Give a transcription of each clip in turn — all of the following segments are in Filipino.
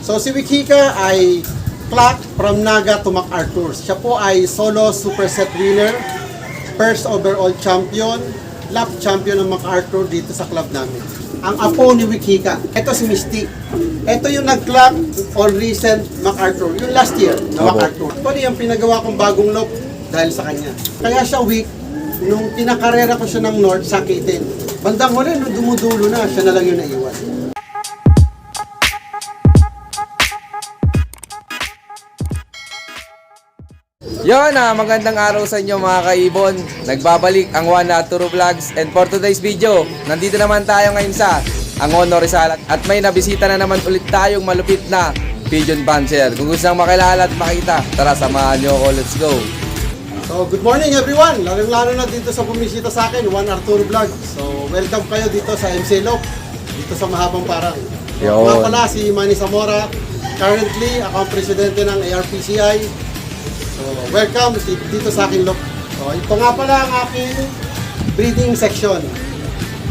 So si Wichika ay clock from Naga to MacArthur. Siya po ay solo superset winner, first overall champion, lap champion ng MacArthur dito sa club namin. Ang apo ni Wichika, ito si Mystique. Ito yung nag-clock on recent MacArthur, yung last year na MacArthur. Ito yung pinagawa kong bagong look dahil sa kanya. Kaya siya weak, nung pinakarera ko siya ng North, sakitin. Bandang huli, nung dumudulo na, siya na lang yung naiwan. Yon, magandang araw sa inyo mga kaibon. Nagbabalik ang Juan Arturo Vlogs, and for today's video, nandito naman tayo ngayon sa Angono, Rizal, at may nabisita na naman ulit tayong malupit na pigeon puncher. Kung gusto nang makilala at makita, tara samahan nyo ako, let's go. So good morning everyone, lalong-lalo na dito sa bumisita sa akin, Juan Arturo Vlogs. So welcome kayo dito sa MC Lop, dito sa Mahabang Parang. Yo. Nga pala si Manny Zamora, currently ako ang presidente ng ARPCI. So, welcome dito sa aking look. So, ito nga pala ang aking breeding section.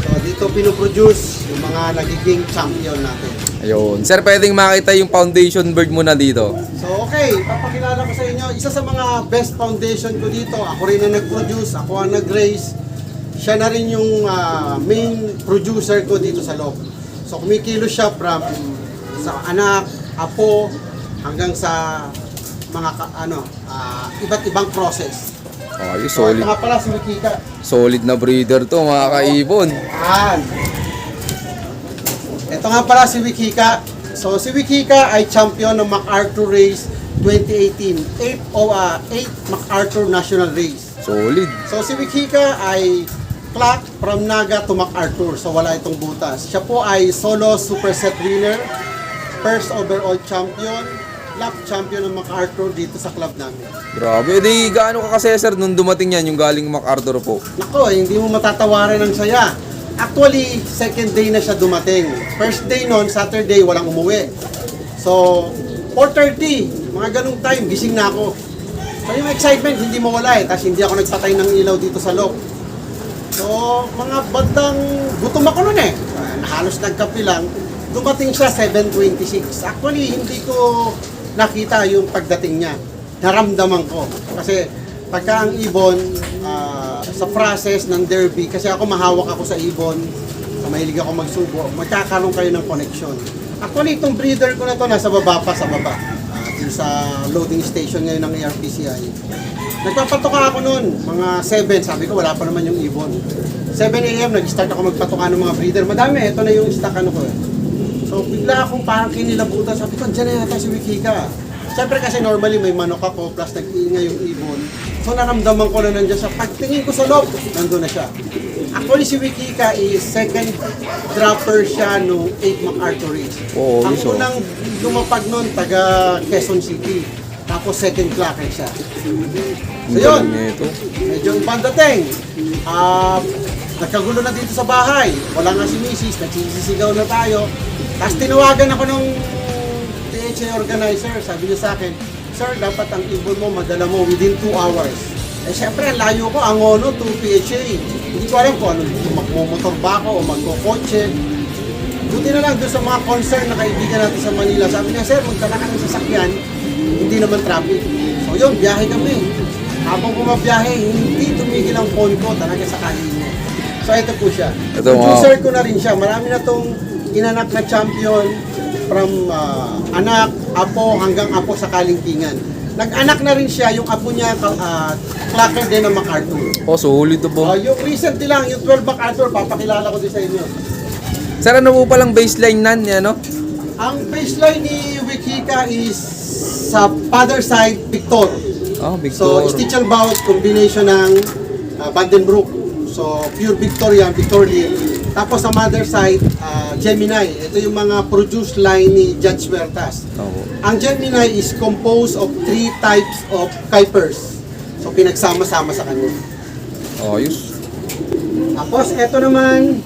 So, dito pinoproduce yung mga nagiging champion natin. Ayun. Sir, pwedeng makita yung foundation bird mo na dito. So, okay. Papakilala ko sa inyo. Isa sa mga best foundation ko dito. Ako rin ang nag-produce. Ako ang nag-raise. Siya na rin yung main producer ko dito sa loob. So, kumikilos siya from sa anak, apo, hanggang sa mga iba't ibang process. Ayos, So, solid. ito nga pala si Wichika. Solid na breeder to mga kaibon. Yan. Ito nga pala si Wichika. So si Wichika ay champion ng MacArthur Race 2018. 8 MacArthur National Race. Solid. So si Wichika ay clock from Naga to MacArthur. So wala itong butas. Siya po ay solo superset winner, first overall champion, lap champion ng MacArthur dito sa club namin. Grabe, di gaano ka kasi sir nung dumating yan yung galing MacArthur po? Nako, hindi mo matatawaran ng saya. Actually, second day na siya dumating. First day noon, Saturday, walang umuwi. So, 4:30, mga ganung time, gising na ako. So, yung excitement, hindi mawala eh. Tapos hindi ako nagpatay ng ilaw dito sa loob. So, mga bandang gutom ako noon eh. Halos nagkape lang. Dumating siya 7:26. Actually, hindi ko nakita yung pagdating niya. Naramdaman ko. Kasi pagka ang ibon, sa process ng derby, kasi ako mahawak ako sa ibon, mahilig ako magsubo, magkakaroon kayo ng connection. Actually, itong breeder ko na to nasa baba pa sa baba. Dito sa loading station ngayon ng ARPCI. Nagpapatuka ako noon, mga 7, sabi ko wala pa naman yung ibon. 7 AM, nag-start ako magpatuka ng mga breeder. Madami, ito na yung stock ano ko eh. So bigla akong parang kinilabutan, sabi ko, dyan na yata si Wichika. Siyempre kasi normally may manok ako, plus nag-iingay yung ibon. So naramdaman ko na nandiyan siya. Pagtingin ko sa loob, nandun na siya. Actually si Wichika is second dropper siya noong 8 MacArthur Race. Oo, Ang so unang lumapag noon, taga Quezon City. Tapos second clacker siya. So yun, medyo ibang dating. Nagkagulo na dito sa bahay. Wala nga si Mrs. Nagsisisigaw na tayo. Tapos tinawagan ako ng PHA organizer. Sabi niya sa akin, sir, dapat ang ibon mo madala mo within 2 hours. Eh syempre, ang layo ko, Angono to PHA. Hindi ko alam kung ano, magmumotor ba ako o magkokotse. Buti na lang doon sa mga concern na kaibigan natin sa Manila. Sabi niya, sir, magdala ka ng sasakyan, hindi naman traffic. So yun, biyahe kami. Habang bumabiyahe, hindi tumigil ang phone ko talaga sa kanina. So ito po siya. Producer ko na rin siya. Marami na tong inanak na champion from anak, apo, hanggang apo sa kalingkingan. Nag-anak na rin siya, yung apo niya, clocker din ng MacArthur. Oh, solid to po. Yung recently lang, yung 12 MacArthur, papakilala ko din sa inyo. Sir, ano po palang baseline nan, yan, no? Ang baseline ni Wichika is sa father side, Victor. Oh, So, Victor. Stitchel Bout, combination ng Vandenbroek. So, pure Victorian, Victoria. Tapos sa mother side, Gemini. Ito yung mga produced line ni Judge Huertas. Oh. Ang Gemini is composed of 3 types of Kuipers. So, pinagsama-sama sa kanya. Ayos. Tapos, ito naman,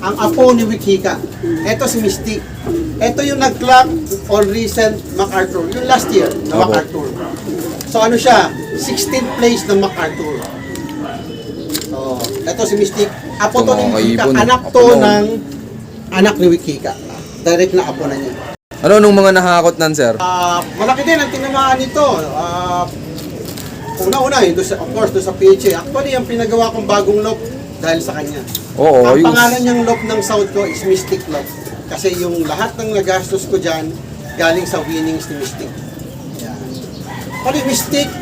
ang apo ni Wichika. Ito si Mystique. Ito yung nag-clock on recent MacArthur. Yung last year na MacArthur. So, ano siya? 16th place ng MacArthur. So, ito si Mystique. Apo to ni Wichika. Anak to ng anak ni Wichika. Direct na apo na niya. Ano nung mga nahakot nan, sir? Malaki din ang tinamaan nito. Una-una, of course, doon sa PHA. Actually, ang pinagawa kong bagong lock dahil sa kanya. Oo, Ang ayos. pangalan niyang lock ng South ko is Mystic Lock. Kasi yung lahat ng nagastos ko dyan, galing sa winnings ni Mystic. Yan. Actually, Mystic,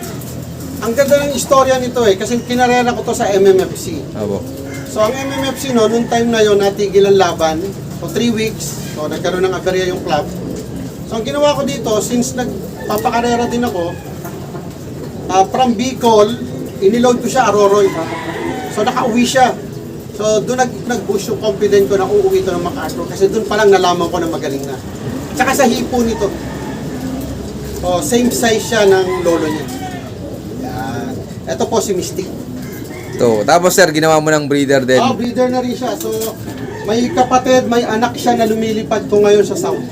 ang ganda ng istorya nito kasi kinarera ko to sa MMFC. Abo. So, ang MMFC noong time na yon natigil ang laban. So, 3 weeks. So, nagkaroon ng aberya yung club. So, ang ginawa ko dito, since nagpapakarera din ako, from Bicol, iniload ko siya Aroroy. So, nakauwi siya. So, doon nag-boost yung confidence ko na uuwi ito ng MacArthur kasi doon pa lang nalaman ko na magaling na. Tsaka sa hipo nito. So, same size siya ng lolo niya. Yan. Ito po si Mystic. To. Tapos, sir, ginawa mo ng breeder din. Breeder na rin siya. So, may kapatid, may anak siya na lumilipad ko ngayon sa South.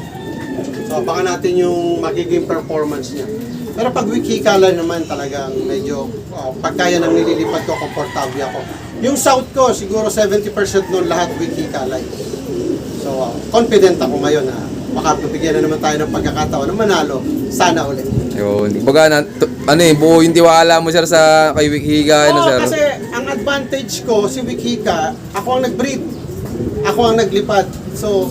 So, abangan natin yung magiging performance niya. Pero pag wikikala naman talagang medyo pagkaya ng nililipad ko, komportable ako. Yung South ko, siguro 70% nun lahat wikikalay. So, confident ako ngayon na makapibigyan na naman tayo ng pagkakataon na manalo. Sana ulit. Yun. Baga, buo yung tiwala mo, sir, sa kay Wikika, Oo, sir? kasi ang advantage ko, si Wikika, ako ang nag-breed. Ako ang naglipad. So,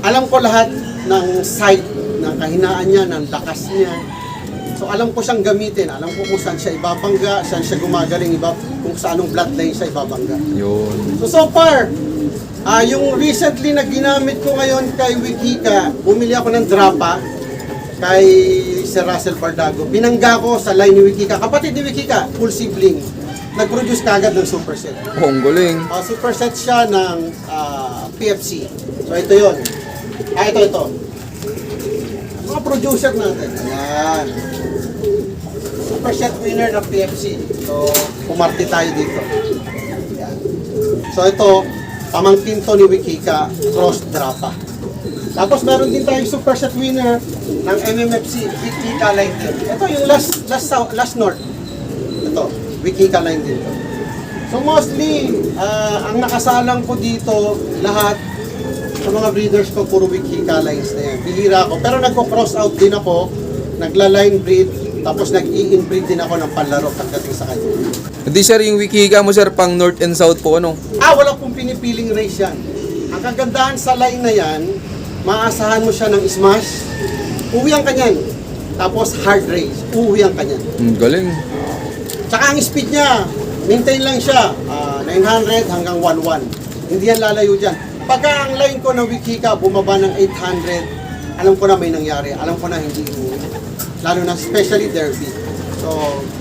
alam ko lahat ng side, ng kahinaan niya, ng lakas niya. So, alam ko siyang gamitin. Alam ko kung saan siya ibabangga, saan siya gumagaling, kung saan anong bloodline siya ibabangga. Yun. So far, yung recently na ginamit ko ngayon kay Wikika, bumili ako ng drapa kay Sir Russell Bardago. Binangga ko sa line ni Wikika. Kapatid ni Wikika, full sibling. Nag-produce kagad ng superset. Oh, ang galing. Superset siya ng PFC. So ito yun. Ito. Mga producer natin. Ayan. Superset winner ng PFC. So, pumarte tayo dito. Ayan. So ito, pamangkin to ni Wikika, cross drapa. Tapos meron din tayong superset winner ng MMFC, Wikika line din. Ito yung last north. Ito, Wikika line din to. So mostly, ang nakasalang ko dito, lahat sa mga breeders ko, puro Wikika lines na yan. Bihira ako. Pero nagko-cross out din ako, nagla-line breed, tapos nag-i-inbreed din ako ng panlaro pagdating sa kanya. Hindi, sir, yung Wikika mo, sir, pang North and South po, ano? Wala pong pinipiling race yan. Ang kagandahan sa line na yan, maasahan mo siya ng smash, uwi ang kanyan. Tapos hard race, uwi ang kanyan. Galing. Tsaka ang speed niya, maintain lang siya, 900 hanggang 11. Hindi yan lalayo dyan. Pagka ang line ko ng Wikika bumaba ng 800, alam ko na may nangyari. Alam ko na hindi uwi. Lalo na especially derby. So,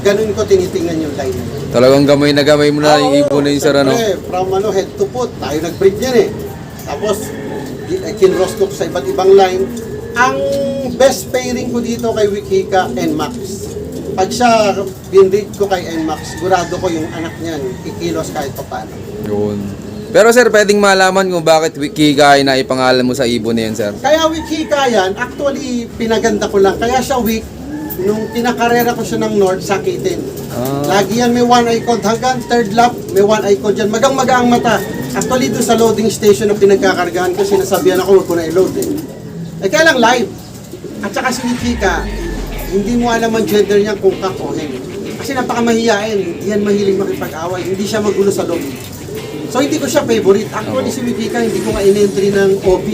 ganun ko tinitingnan yung line na yan. Talagang gamay na gamay mo na yung ibon na yun, sir, ano? From head to foot, tayo nag-breed yan Tapos, kinross ko sa iba't ibang line. Ang best pairing ko dito kay Wikika, NMAX. Pag siya binread ko kay NMAX, sigurado ko yung anak niyan, ikilos kahit pa paano. Yun. Pero, sir, pwedeng malaman kung bakit Wikika ay naipangalan mo sa ibon na yan, sir? Kaya Wikika yan, actually, pinaganda ko lang. Kaya siya weak, nung pinakarera ko siya ng North, sakitin. Lagi yan may one icon. Hanggang third lap, may one icon dyan. Magang-maga ang mata. Actually, doon sa loading station na pinagkakargahan ko, sinasabihan ako, huwag ko na i-load kaya lang live. At saka si Wikika, hindi mo alam ang gender niya kung kak o hen. Kasi napakamahiyain. Hindi yan mahiling makipag-away. Hindi siya magulo sa loob. So, hindi ko siya favorite. Actually, si Wikika, hindi ko nga in-entry ng OB.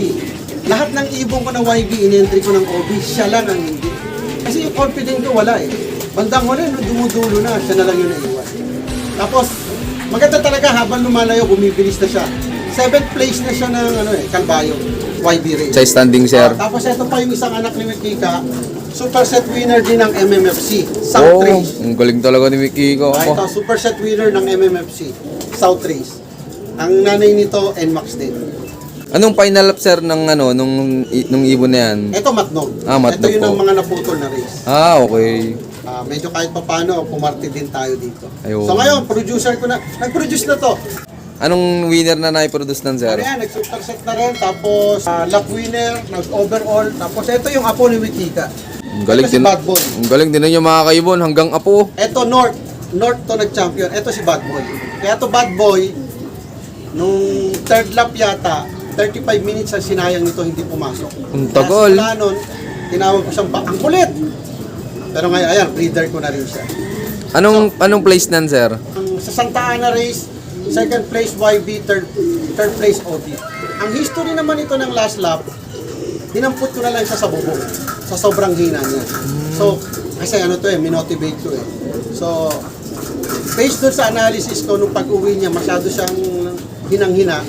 Lahat ng ibon ko ng YB, in-entry ko ng OB. Siya lang ang hindi. Kasi yung confident ko, wala Bandang huli, nung dumudulo na, siya na lang yung naiwan. Tapos, maganda talaga, habang lumalayo, bumibilis na siya. 7th place na siya ng Calbayo, YB race. Sa standing, sir? Tapos, ito pa yung isang anak ni Wikika, superset winner din ng MMFC, South Race. Ang galing talaga ni Wikika. Ito, superset winner ng MMFC, South Race. Ang nanay nito, NMAX din. Anong final lap, sir, nung ibon na yan? Ito, Matnog. Matnog Ito yun po. ang mga naputol na race. Okay. Medyo kahit pa paano, pumarte din tayo dito. Ayun. So ngayon, producer ko na, nag-produce na to. Anong winner na nai-produce nun, sir? Ano yan, nag-superset na rin, tapos lap winner, nag-overall, tapos ito yung apo ni Wikika. Ang galing Ito si din. Bad Boy. Ang galing din yung mga kaibon hanggang apo. Ito North to nag-champion. Ito si Bad Boy. Kaya to Bad Boy, nung third lap yata, 35 minutes ang sinayang nito, hindi pumasok. Ang tagal. Kaya simula nun, tinawag ko siyang ang kulit! Pero ngayon, ayan, breeder ko na rin siya. Anong place nan, sir? Ang sa Santa Ana race, second place YB, third place OD. Ang history naman ito ng last lap, dinampot ko na lang siya sa bubong, sa sobrang hina niya. So, kasi ano to minotivate ko So, based doon sa analysis ko, nung pag-uwi niya, masyado siyang hinang-hina,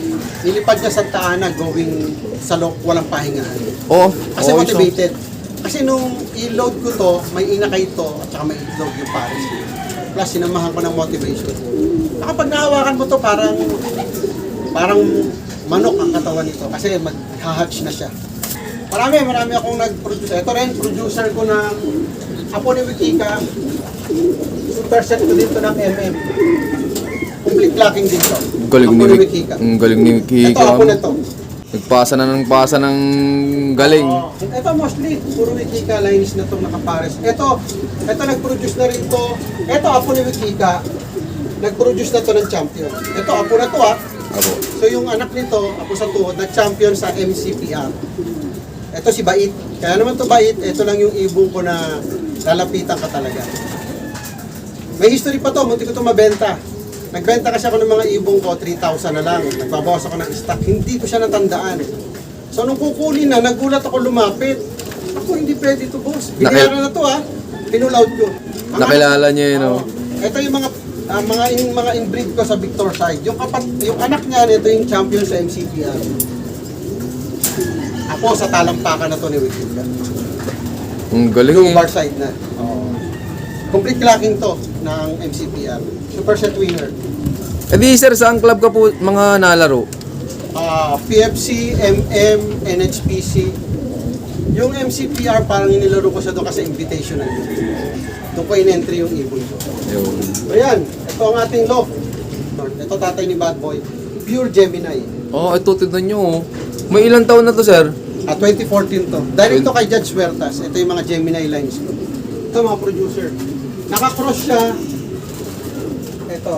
nilipad niya Santa Ana going sa walang pahingahan. Oh, Kasi motivated. Kasi nung i-load ko to, may inakay to, at saka may i-load yung pares. Plus, sinamahan ko ng motivation. Kapag nahawakan mo to, parang manok ang katawan nito. Kasi mag-hatch na siya. Marami akong nag-produce. Ito rin, producer ko ng Apo ni Wikika. Super set ko dito ng MM. Complete locking dito. Galing Apo ni Wikika. Ang galing ni Wikika. Ito, Apo na to. Nagpasa ng galing. Ito mostly, puro Wikika lines na itong nakapares. Ito nag-produce na rin to. Ito, Apo ni Wikika. Nag-produce na to ng champion. Ito, Apo na to Apo. So yung anak nito, Apo sa tuhod, nag-champion sa MCPR. Ito si Bait. Kaya naman to Bait, ito lang yung ibong ko na lalapitan ka talaga. May history pa to, munti ko to mabenta. Nagbenta kasi ako ng mga ibong ko, 3,000 na lang. Nagbabawas ako ng stock, hindi ko siya natandaan. So nung kukunin na, nagulat ako lumapit. Ako, hindi pwede to boss. Binayaran na to pinull out ko. Nakilala niya yun, Ito yung mga inbreed ko sa Victor side. Yung anak niya, ito yung champion sa MCPR. Ako sa talampakan na to ni Wikika. Ang galing Yung bar side na. Complete clocking to ng MCPR. Super set winner. di sir, saan club ka po mga nalaro? PFC, MM, NHPC. Yung MCPR parang inilaro ko siya doon kasi invitational. Doon ko in-entry yung ibon ko. Yun. So yan, ito ang ating lock. Ito tatay ni Bad Boy. Pure Gemini. Ito, tignan nyo. May ilang taon na to, sir? 2014 to. Direct to kay Judge Huertas. Ito yung mga Gemini lines ko. Ito mga producer. Naka-cross siya. Ito.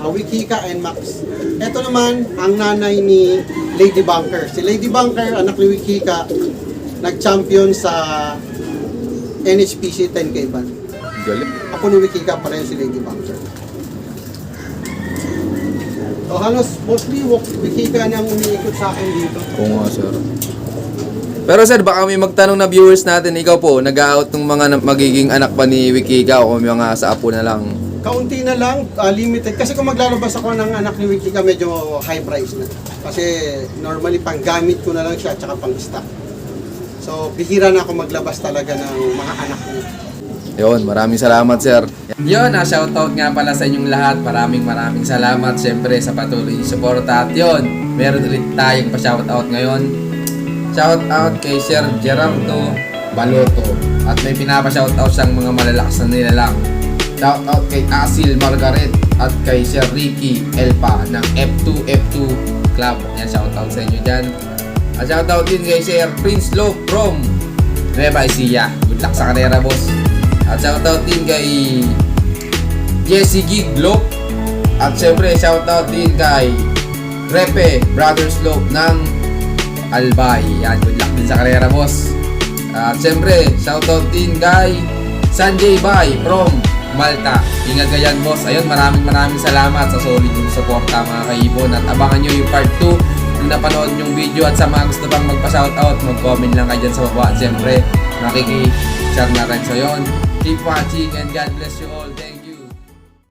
Wikika and Max. Ito naman, ang nanay ni Lady Bunker. Si Lady Bunker, anak ni Wikika, nag-champion sa NHPC 10K band. Galing. Ako ni Wikika, pareho si Lady Bunker. So halos, mostly Wikika niyang umiikot sa akin dito. Oo nga, sir. Pero sir, baka may magtanong na viewers natin, ikaw po, nag-out ng mga magiging anak pa ni Wikika o may mga sa apo na lang? Kaunti na lang, limited. Kasi kung maglalabas ako ng anak ni Wikika, medyo high price na. Kasi normally panggamit ko na lang siya at saka pang stock. So bihira na ako maglabas talaga ng mga anak niya. Yun, maraming salamat sir. Yun, shoutout nga pala sa inyong lahat. Maraming salamat siyempre sa patuloy yung suporta. At yun, meron ulit tayong pa-shoutout ngayon. Shoutout kay Sir Gerardo Baloto. At may pinapa-shoutout siyang mga malalakas na nilalang. Shoutout kay Asil Margaret at kay Sir Ricky Elpa ng F2 Club. Yan, shoutout sa inyo dyan. At shoutout din kay Sir Prince Love from Nueva Ecija. Good luck sa karera, boss. At shoutout din kay Jesse Giglop. At syempre shoutout din kay Repe Brothers Slope ng Albay. Yan, good luck din sa karera, boss. At syempre shoutout din kay Sanjay Bay from Malta. Ingat ganyan, boss. Ayun, maraming salamat sa solid yung suporta, mga kaibon. At abangan nyo yung part 2 kung napanood yung video. At sa mga gusto pang magpa-shoutout, mag-comment lang kayo dyan sa baba. At syempre, nakiki-share na rin. So yun, keep watching and God bless you all. Thank you.